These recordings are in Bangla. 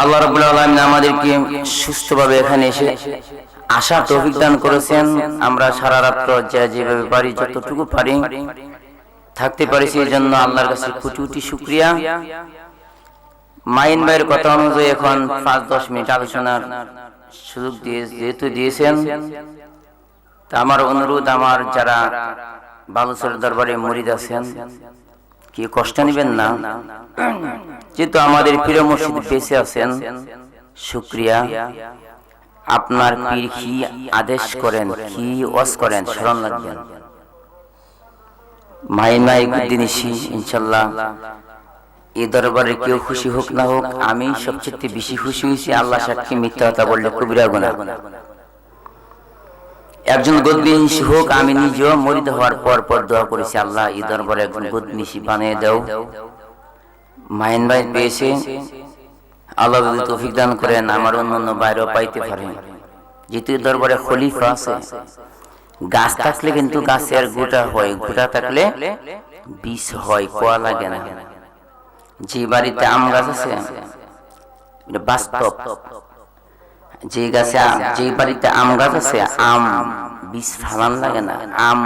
আল্লাহ রাব্বুল আলামিন আমাদেরকে সুস্থভাবে এখানে এসে আসার তৌফিক দান করেছেন। আমরা সারা রাত যেভাবে পারি যতটুকু পারি থাকতে পারিছি, এই জন্য আল্লাহর কাছে কোটি কোটি শুকরিয়া। মাইন ভাইয়ের কথা অনুযায়ী এখন 5-10 মিনিট আলোচনার সুযোগ যেহেতু দিয়েছেন, তা আমার অনুরোধ, আমার যারা বালুচর দরবারে মুরিদ আছেন, কি কষ্ট নেবেন না, যেহেতু আমাদের প্রিয় মুর্শিদ বেঁচে আছেন। শুকরিয়া। আপনার পীর কি আদেশ করেন, কি ওয়াজ করেন, স্মরণ রাখবেন। মাইনাই দিনেশি ইনশাআল্লাহ এই দরবারে কেউ খুশি হোক না হোক, আমি সবচেয়ে বেশি খুশি হয়েছি। আল্লাহ সাক্ষী, মিথ্যা কথা বললে কবিরা গুনাহ। একজন গদনিশি হোক, আমি নিজেও মুরিদ হওয়ার পর দোয়া করেছি, আল্লাহ এই দরবারে একজন গদনিশি বানিয়ে দাও। মাইন ভাই পেয়েছে, আল্লাহ যদি তৌফিক দান করেন আমার অন্য বাইরেও পাইতে পারে। যেহেতু দরবারে খলিফা আছে, গাছ থাকলে কিন্তু গাছের গোটা হয়, গোটা থাকলে বীজ হয়, কোয়া লাগে না। যে বাড়িতে আম গাছ আছে, এটা বাস্তব, যে বাড়িতে আম গাছ আছে, আম বীজ ফালান লাগে না। আম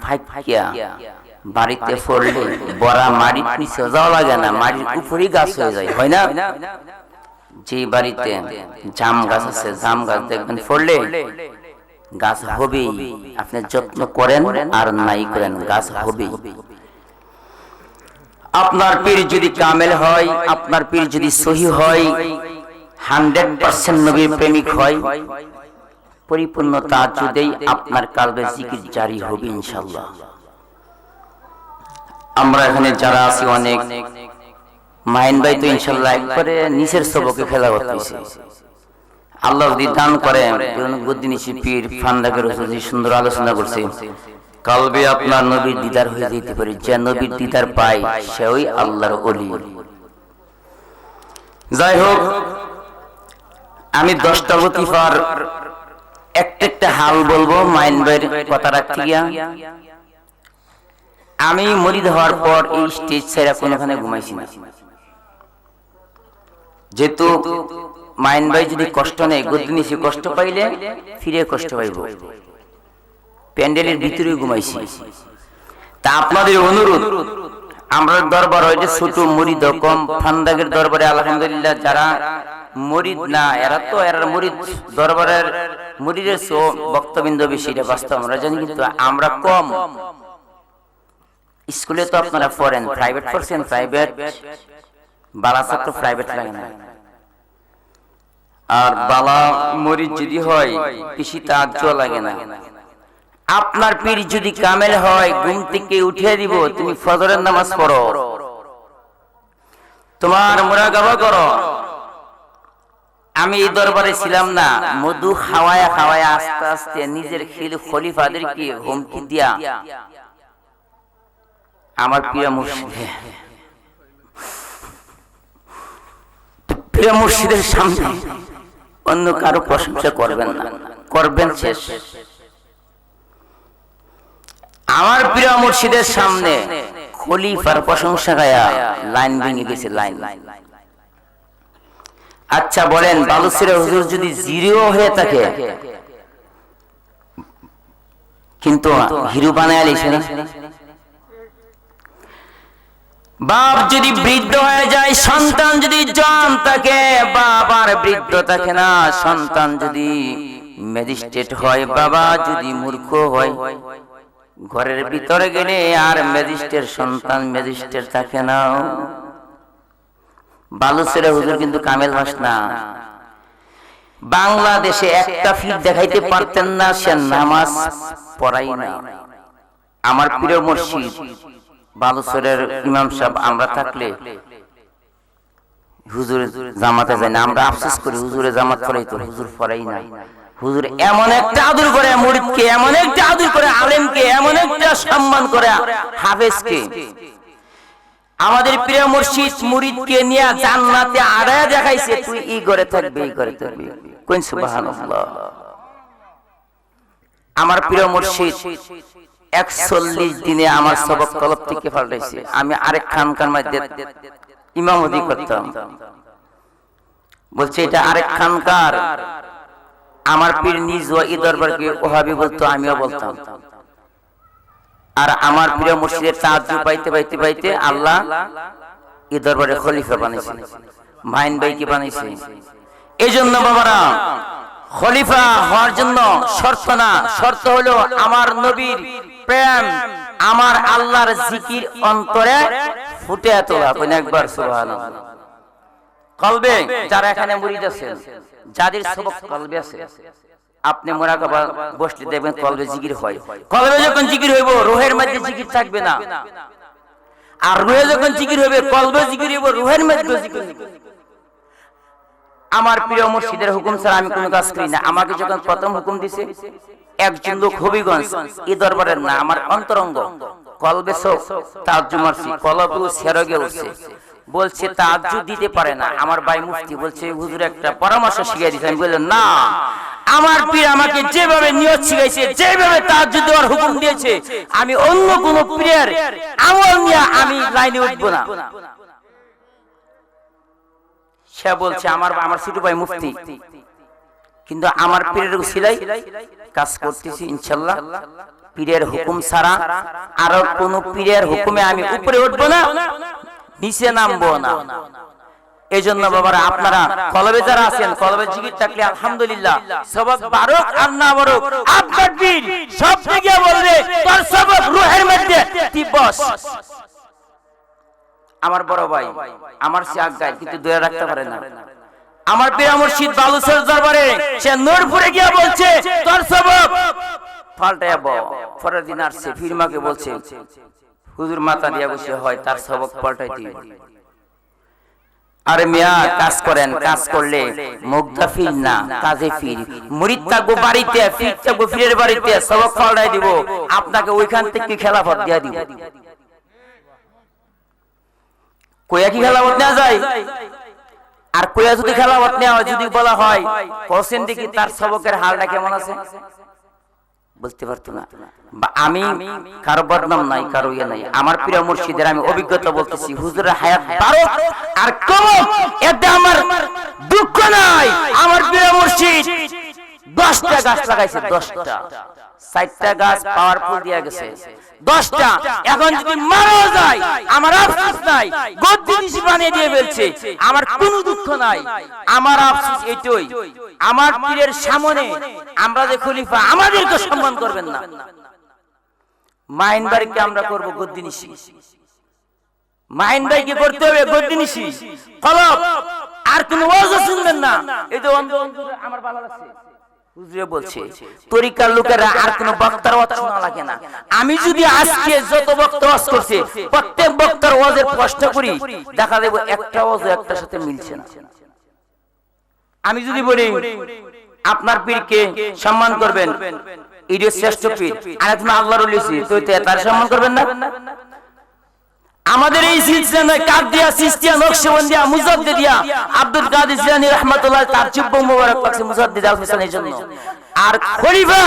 ফাইকিয়া বাড়িতে ফললে বড়া মাটির নিচে যাওয়া লাগে না, মাটির উপরেই গাছ হয়ে যায়, হয় না? যে বাড়িতে জাম গাছ আছে, জাম গাছ দেখবেন ফললে গাছ হবেই। আপনি যত্ন করেন আর নাই করেন, গাছ হবেই। আপনার পীর যদি কামেল হয়, আপনার পীর যদি সহি হয়, 100% নবীর প্রেমিক হয়, পরিপূর্ণ তাজ্জুদেই আপনার কালবে জিকির জারি হবে ইনশাআল্লাহ। আমরা এখানে যারা আছি অনেক, মাইন ভাই তো ইনশাআল্লাহ একবারে নিচের সবকে খেলা করতেছে। আল্লাহ যদি দান করে, গদ্দিনিশি পীর ফান্দাকের যে সুন্দর আলোচনা করছে, কালবে আপনার নবীর দিদার হয়ে যেতে পারে। যে নবীর দিদার পায় সেই আল্লাহর ওলি। যাই হোক, আমি 10টা লতিফার একটা হাল বলবো মাইন ভাইয়ের কথা রাখতে গিয়া। আমি মুরিদ হওয়ার পর এই স্টেজ ছেড়ে কোনোখানে ঘুমাইছি না। যেহেতু মাইন ভাই যদি কষ্ট নেই, গদ্দিনিশি কষ্ট পাইলে ফিরে কষ্ট পাইব, প্যান্ডেলের ভিতরে ঘুমাইছি। তা আপনাদের অনুরোধ, আমরা দরবার হইতে ছোট মুরিদ কম, ফান্দাকের দরবারে আলহামদুলিল্লাহ যারা মুরিদ না, এরা মুরিদ দরবারের মুরিদের বক্তবৃন্দ বেশি, এটা বাস্তব আমরা জানি, কিন্তু আমরা কম। স্কুলে তো আপনারা পড়েন, প্রাইভেট পড়ছেন, প্রাইভেট বালা ছাত্র প্রাইভেট লাগে না। আর বালা মুরিদ যদি হয় বেশি তাজ্জ লাগে না। আপনার পীর যদি কামেল হয়, ঘুম থেকে উঠিয়ে দিব, তুমি ফজরের নামাজ পড়ো, তোমার মুরাকাবা করো। আমি এই দরবারে ছিলাম না, মধু খাওয়ায়া খাওয়ায়া আস্তে আস্তে নিজের খলিফাদেরকে হুমকি দিয়া আমার প্রিয় মুর্শিদের সামনে অন্য কারো প্রশংসা করবেন না, করবেন শেষ। আমার প্রিয় মুর্শিদের সামনে খলিফার প্রশংসা গায়া লাইন ভেঙে গেছে, লাইন। আচ্ছা বলেন, বালুচরের হুজুর যদি জিরো হয়ে থাকে কিন্তু হিরো বানায় লিছে না? বাপ যদি বৃদ্ধ হয়ে যায়, সন্তান যদি জওয়ান থাকে, বাবার বৃদ্ধ থাকে না। সন্তান যদি ম্যাজিস্ট্রেট হয়, বাবা যদি মূর্খ হয়, ঘরের ভিতরে গেলে আর ম্যাজিস্ট্রেট সন্তান ম্যাজিস্ট্রেট থাকে না। বালুচরের হুজুর কিন্তু কামেল মাস না। বাংলাদেশে একটা ফিট দেখাইতে পারতেন না, সে নামাজ পড়াই না। আমার প্রিয় মুর্শিদ বালুচরের ইমাম সাহেব আমরা থাকলে হুজুরের জামাতে যায় না, আমরা আফসোস করি হুজুরে জামাত পড়াই তো, হুজুর পড়াই না। হুজুর এমন একটা আদর করে মুরিদকে, এমন একটা আদর করে আলেমকে, এমন একটা সম্মান করে হাফেজকে। আমাদের প্রিয় মুর্শিদ মুরিদকে নিয়ে জান্নাতে আড়ায়া দেখাইছে, তুই এই ঘরে থাকবি, এই ঘরে থাকবি। কোন সুবহানাল্লাহ। আমার প্রিয় মুর্শিদ 41 দিনে আমার সবক কলব থেকে পাল্টাইছে। আমি আরেক খানকার মধ্যে ইমামতি করতাম, বলছে এটা আরেক খানকার। আমার পীর নিজ এই দরবারকে ওহাবি বলতো, আমিও বলতাম। আর আমার প্রিয় মুর্শিদের তাজ্জুব পাইতে পাইতে পাইতে আল্লাহ এই দরবারে খলিফা বানাইছে, মাইন ভাইকে বানাইছে। এই জন্য বাবারা, খলিফা হওয়ার জন্য শর্ত না, শর্ত হলো আমার নবীর প্রেম, আমার আল্লাহর জিকির অন্তরে ফুটে তোলা। কোন একবার সুবহানাল্লাহ। কলবে যারা এখানে মুরিদ আছেন, যাদের সবক কলবে আছে, আপনি মুরাকাবা বসলে দেখবেন কলবে জিকির হয়। কলবে যখন জিকির হইব, রুহের মধ্যে জিকির থাকবে না। আর রুহে যখন জিকির হবে, কলবে জিকির হইব, রুহের মধ্যে জিকির হইব। আমার প্রিয় মুর্শিদের হুকুম ছাড়া আমি কোনো কাজ করি না। আমাকে যখন প্রথম হুকুম দিছে, একজন লোক হবিগঞ্জ এই দরবারের না, আমার অন্তরঙ্গ, কলবে সব তাজ্জুদ মারছি, কলবে সেরগে উঠছে, বলছে তাজ্জুদ দিতে পারে না। আমার ভাই মুফতি বলছে হুজুর একটা পরামর্শ শিখিয়ে দিয়েছে। আমি বললাম না, আমার পীর আমাকে যেভাবে নিয়ত শিখাইছে, যেভাবে তাজ্জুদ দেওয়ার হুকুম দিয়েছে, আমি অন্য কোন পীরের আমল নিয়ে আমি লাইনে উঠবো না। সে বলছে আমার ছোট ভাই মুফতি, কিন্তু আমার পীরের উসিলাই কাজ করতেছি ইনশাআল্লাহ। পীরের হুকুম ছাড়া আর কোন পীরের হুকুমে আমি উপরে উঠবো না, নিচে নামবো না। এই জন্য বাবারা, আপনারা কলবে যারা আছেন, কলবে জিকির থাকলে আলহামদুলিল্লাহ, সবক বারক আর না বারক, আপনার পীর সব থেকে বলবে তোর সবক রূহের মধ্যে তিবস। আমার বড় ভাই আমার সে আজ্ঞায়, কিন্তু দয়া রাখতে পারে না। আমার প্রিয় মুর্শিদ বালুচর দরবারে সে নূরপুরে গিয়ে বলছে তোর সবক পাল্টায়া বল। পরের দিন আসছে, ফিরমাকে বলছে হুজুর মাথা দিয়া বসে হয় তার সবক পাল্টাই দিই। আরে মিয়া কাজ করেন, কাজ করলে মুগ্ধা ফির না, কাজে ফির। মুরিদ থাকবো বাড়িতে, ফির থাকবো ফিরের বাড়িতে, সবক পাল্টাই দিব, আপনাকে ওইখান থেকে খেলাফত দিয়া দিব। কইয়া কি খেলাফত নেওয়া যায়? আর কইয়া যদি খেলাফত নেওয়া হয়, যদি বলা হয় কোসেন দেখি তার সবকের হালটা কেমন আছে, বুঝতে পারতো না। আমি কারো বদনাম নাই, কারো ইয়ে নাই। আমার প্রিয় মুর্শিদের আমি অভিজ্ঞতা বলতেছি, হুজুরের হায়াত বারো আর কম, এতে আমার দুঃখ নাই। আমার প্রিয় মুর্শিদ 10টা গাছ লাগাইছে, 10টা, 4টা গাছ পাওয়ারফুল দিয়া গেছে, 10টা। এখন যদি মারা যায় আমার আফসোস নাই, গদ্দিনিশি বানিয়ে দিয়ে ফেলছে, আমার কোনো দুঃখ নাই। আমার আফসোস এটাই, আমার পীরের সামনে আমরা যে খলিফা, আমাদেরকে সম্মান করবেন না। মাইন বাড়িকে আমরা করব গদ্দিনিশি, মাইন ভাইকে করতে হবে গদ্দিনিশি, কলব আর কোনো ওয়াজও শুনবেন না। এই যে আমার ভালো লাগছে হুজুরে বলছে তরিকার লোকেরা আর কোন বক্তার ওয়াজ শোনা লাগে না। আমি যদি আজকে যত বক্তা ওয়াজ করছে, প্রত্যেক বক্তার ওয়াজের প্রশ্ন করি, দেখা দেব একটা ওয়াজও একটার সাথে মিলছে না। আমি যদি বলি আপনার পীরকে সম্মান করবেন, এটা শ্রেষ্ঠ পীর, আর একজন আল্লাহর ওলি, তো তার সম্মান করবেন না? আমাদের এই সিলসিলা কাদিয়া, সিস্তিয়া, নকশবন্দিয়া, মুজাদ্দিদিয়া, আব্দুল কাদের জিলানী রাহমাতুল্লাহ তার চুব্ব মোবারক পাকছে মুজাদ্দিদ আল হোসেনের জন্য। আর খলিফা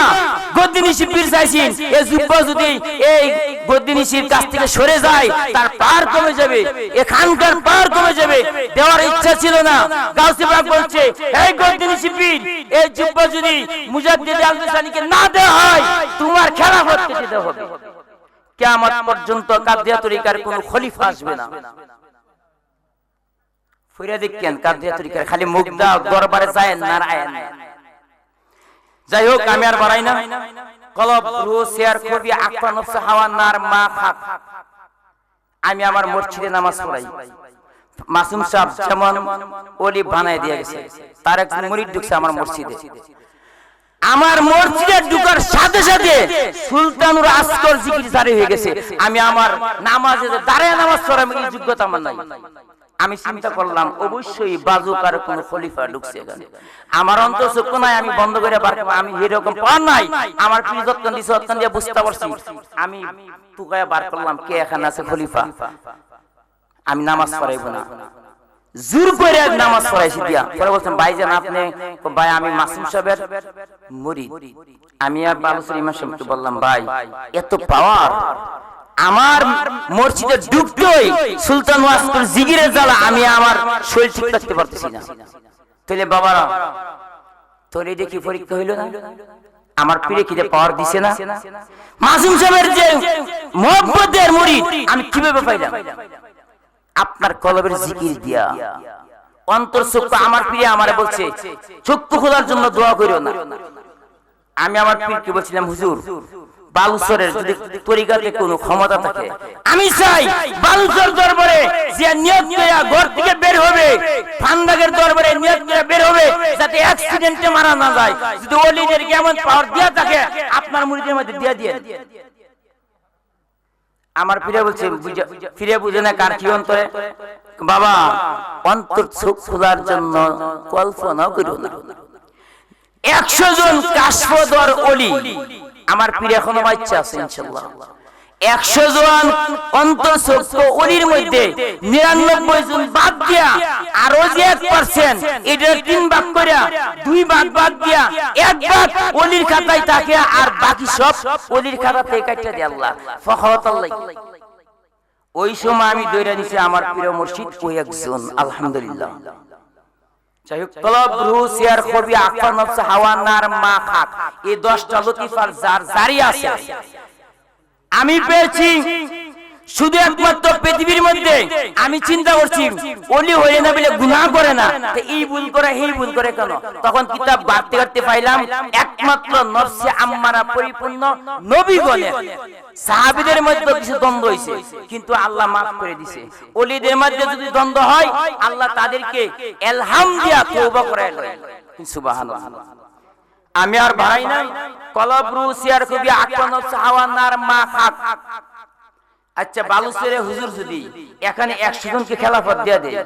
গদ্দিনিশি পীর চাইছেন, এই জুব্বা যদি এই গদ্দিনিশির কাছ থেকে সরে যায়, তার পার কমে যাবে, এখানকার পার কমে যাবে। দেওয়ার ইচ্ছা ছিল না। গাউসে পাক বলছে, এই গদ্দিনিশি পীর, এই জুব্বা যদি মুজাদ্দিদ আল হোসেনকে না দেওয়া হয়, তোমার খেলাফত কেটে দেওয়া হবে। কিয়ামত পর্যন্ত কাদিয়া তরিকার কোন খলিফা আসবে না। ফিরে দেখেন কাদিয়া তরিকার খালি মুগদা দরবারে যায় না রায়েন। যাই হোক, আমি আর বাড়াই না। কলব রুহ শেয়ার করবি আকফা নফস হাওয়া নার মা খাক। আমি আমার মসজিদে নামাজ পড়াই, মাসুম সাহেব যেমন ওলি বানায় দিয়ে গেছে, তার এক মুরিদ ঢুকছে আমার মসজিদে। আমার মসজিদে ঢুকার সাথে সাথে সুলতানুর আসকর জিকির জারি হয়ে গেছে। আমি আমার নামাজে দাঁড়ায় নামাজ পড়ার এই যোগ্যতা আমার নাই। আমি চিন্তা করলাম অবশ্যই বাজুকার কোন খলিফা ঢুকছে এখানে। আমার অন্তর চক্ষু নাই, আমি বন্ধ করে পারবো, আমি এরকম পার নাই। আমার প্রিয় যত্ন দিছে, যত্ন দিয়ে বুঝতে পারছি। আমি তুকায়া বার করলাম কে এখানে আছে খলিফা। আমি নামাজ পড়াইবো না, জোর করে নামাজ পড়াইছি দিয়া। পরে বলছেন ভাইজান আপনি, ভাই আমি মাসুম সাহেবের মুরিদ। আমি আর বালুচর ইমাম সাহেবকে বললাম, ভাই এত পাওয়ার, আমার মসজিদে ঢুকতেই সুলতান ওয়াসকুর জিগিরের জ্বালা, আমি আমার শরীর ঠিক রাখতে পারতেছি না। তাহলে বাবারা তোর এটা কি পরীক্ষা হইল না? আমার পীরে কি পাওয়ার দিছে না? মাসুম সাহেবের যে মুহাব্বতের মুরিদ আমি কিভাবে পাইলাম? আপনার কলবের জিকির দিয়া, অন্তর চক্ষু। আমার পীরে আমারে বলছে চক্ষু খোলার জন্য দোয়া করিও না। আমি আমার পীরকে বলছিলাম, হুজুর বালুচরের যদি তরিকাতে কোনো ক্ষমতা থাকে, আমি চাই বালুচর দরবারে যে নিয়ত করে ঘর থেকে বের হবে, ফান্দাগের দরবারে নিয়ত করে বের হবে, যাতে অ্যাক্সিডেন্টে মারা না যায়। যদি ওলিদের কেমন পাওয়ার দিয়া থাকে আপনার মুরিদের মধ্যে দিয়া দিয়ে। আমার পীরে বলছে, ফিরে বুঝে না কার কি অন্তরে? বাবা অন্তর চোখ খোলার জন্য কল্পনা করো না। 100 জন কাশফদর ওলি আমার পীর এখনো বাচ্চা আছে ইনশাআল্লাহ। 100 জন অন্তঃসত্ত্ব ওলির মধ্যে 99 জন বাদ দিয়া আরো যে 1% এটা 3 ভাগ কইরা 2 ভাগ বাদ দিয়া 1 ভাগ ওলির খাতায় থাকে, আর বাকি সব ওলির খাতাতে কাটতে দেয় আল্লাহ। ফখরাতাল্লাহ। ওই সময় আমি দইরা নিছি আমার প্রিয় মুর্শিদ ওই একজন, আলহামদুলিল্লাহ। যাই হোক, তলব রুহ সিয়ার খবি আফা নফস হাওয়া নার মা খাক, এই 10টা লতিফার যার জারি আছে আমি পেয়েছি। শুধু একমাত্র পৃথিবীর মধ্যে আমি চিন্তা করছি ওলি হয়ে না বলে গুনাহ করে না, তো এই ভুল করে এই ভুল করে কেন? তখন কিতাব বাড়তে বাড়তে পাইলাম একমাত্র নফসে আম্মারা পরিপূর্ণ নবী বলে। সাহাবীদের মধ্যে কিছু দ্বন্দ্ব হইছে, কিন্তু আল্লাহ মাফ করে দিয়েছে। ওলিদের মধ্যে যদি দ্বন্দ্ব হয় আল্লাহ তাদেরকে ইলহাম দিয়া তওবা করায় লয়। সুবহানাল্লাহ। আমি আর বাড়াই না। কলব রু সিয়ার কবি আকনফ সাহাওয়ানার মা খাক। আচ্ছা বালুচরে হুজুর যদি এখানে 100 জনকে খেলাফত দিয়া দেয়,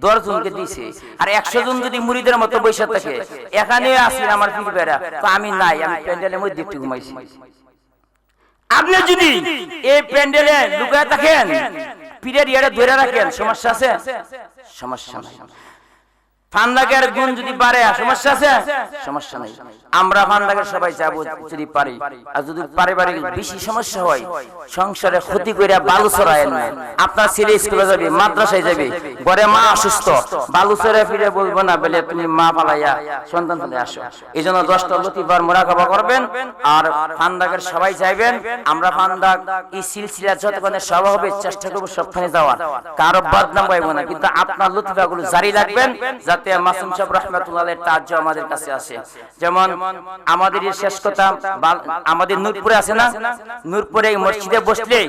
10 জনকে দিয়েছে, আর 100 জন যদি মুরিদের মতো বৈশা থাকে, এখানে আসি আমার পীরবেরা, তো আমি নাই, আমি প্যান্ডেলের মধ্যে একটু ঘুমাইছি। আপনি যদি এই প্যান্ডেলে লুকায় থাকেন, পীরের ইয়ারে ধরে রাখেন, সমস্যা আছে? সমস্যা নাই। ফান্দাগের গুণ যদি বাড়ে সমস্যা আছে? সমস্যা নাই। আমরা ফান্দাগের সবাই যাব যদি পারি, আর যদি পারিবারিক বেশি সমস্যা হয়, সংসারে ক্ষতি কইরা বালুচরায় না। আপনার ছেলে স্কুলে যাবে, মাদ্রাসায় যাবে, ঘরে মা অসুস্থ, বালুচরে ফিরে বলবো না বলে তুমি মা পালাইয়া সন্তান ফেলে আসো। এইজন্য 10টা লতিফার মুরাকাবা করবেন, আর ফান্দাগের সবাই যাইবেন। আমরা ফান্দাগ এই সিলসিলা যতক্ষণে সভা হবে চেষ্টা করব সবখানে যাওয়ার, কারো বদনাম পাইব না, কিন্তু আপনার লতিফাগুলো জারি রাখবেন যাতে মাসুম সাহেব রাহমাতুল্লাহ আলাইহির তাজ্য আমাদের কাছে আসে। যেমন আমাদের শেষ কথা, আমাদের নূরপুরে আছে না, নূরপুরে মসজিদে বসলে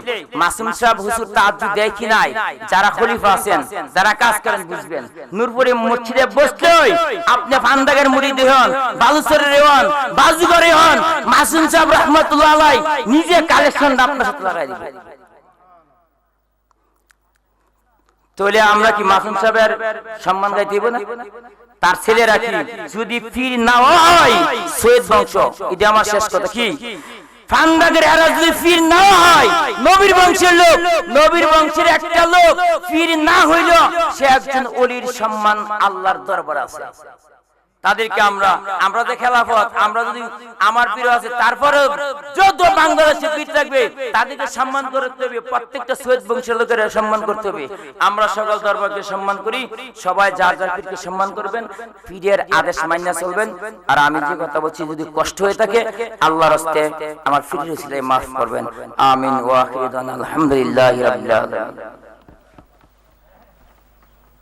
মাসুম সাহেব হুজুর তাজ্য দেয় কি নাই, যারা খলিফা আছেন, যারা কাজ করেন বুঝবেন। নূরপুরে মসজিদে বসলেই আপনি ফান্দাগের মুরিদ হন, বালুচরের হন, বাজুগরে হন, মাসুম সাহেব রাহমাতুল্লাহ আলাইহি নিজে কালেকশন আপনার সাথে লাগাই দিবেন। তাহলে আমরা কি মাসুম সাহেবের সম্মান গাইতে দিব না? তার ছেলেরা কি যদি পীর না হয় সৈয়দ বংশ, এটা আমার শেষ কথা। কি ফান্দাগের এরা যদি পীর না হয় নবীর বংশের লোক, নবীর বংশের একটা লোক পীর না হইল সে একজন ওলির সম্মান আল্লাহর দরবারে আছে। তাদেরকে আমরা যে খেলাফত, আমরা যদি আমার পীর আছে, তারপরে যত বাংলাদেশে পীর থাকবে তাদেরকে সম্মান করতে হবে, প্রত্যেকটা সৈয়দ বংশের লোকের সম্মান করতে হবে। আমরা সকল দরবারকে সম্মান করি, সবাই যার যার পীরকে সম্মান করবেন, পীরের আদেশ মাইনা চলবেন। আর আমি যে কথা বলছি যদি কষ্ট হয়ে থাকে আল্লাহর রাস্তায় আমার পীরের উসিলায় মাফ করবেন। আমিন ওয়া আখিরু দাওয়ানা আলহামদুলিল্লাহি রাব্বিল আলামিন।